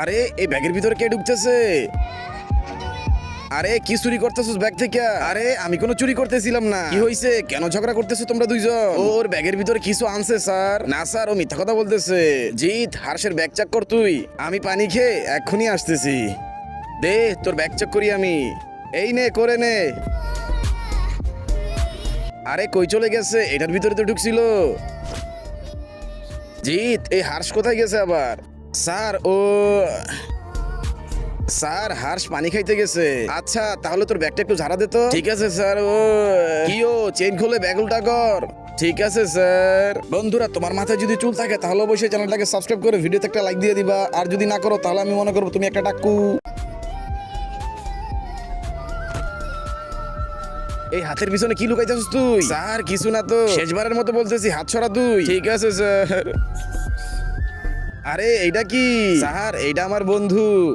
আরে এই ব্যাগের ভিতরে কে ঢুকতেছে? আরে কি চুরি করতেছিস ব্যাগ থেকে? আরে আমি কোনো চুরি করতেছিলাম না। কি হইছে? কেন ঝগড়া করতেছো তোমরা দুইজন? ওর ব্যাগের ভিতরে কিছু আনছে স্যার। না স্যার, ও মিথ্যা কথা বলতেছে। জিৎ, হার্ষের ব্যাগ চেক কর তুই। আমি পানি খেয়ে এক্ষুনি আসতেছি। দে তোর ব্যাগ চেক করি আমি। এই নে, করে নে। আরে কই চলে গেছে? এটার ভিতরে তো ঢুকছিল। জিৎ, এই হার্ষ কোথায় গেছে আবার? স্যার স্যার, হার্ষ পানি খাইতে গেছে। আচ্ছা তাহলে তোর ব্যাগটা একটু ঝাড়া দে তো। ঠিক আছে স্যার। চেইন খুলে ব্যাগ উল্টা কর। ঠিক আছে স্যার। বন্ধুরা, তোমার মাথায় যদি চুল থাকে তাহলে অবশ্যই চ্যানেলটাকে সাবস্ক্রাইব করে ভিডিওতে একটা লাইক দিয়ে দিবা। আর যদি না করো তাহলে আমি মনে করবো তুমি একটা টাক্কু। এই হাতের পিছনে কি লুকাইতেছিস তুই? স্যার কিছু না তো, শেষবারের মতো বলতেছি হাত ছড়া তুই। ঠিক আছে স্যার। আরে এইটা কি? স্যার এইটা আমার বন্ধু।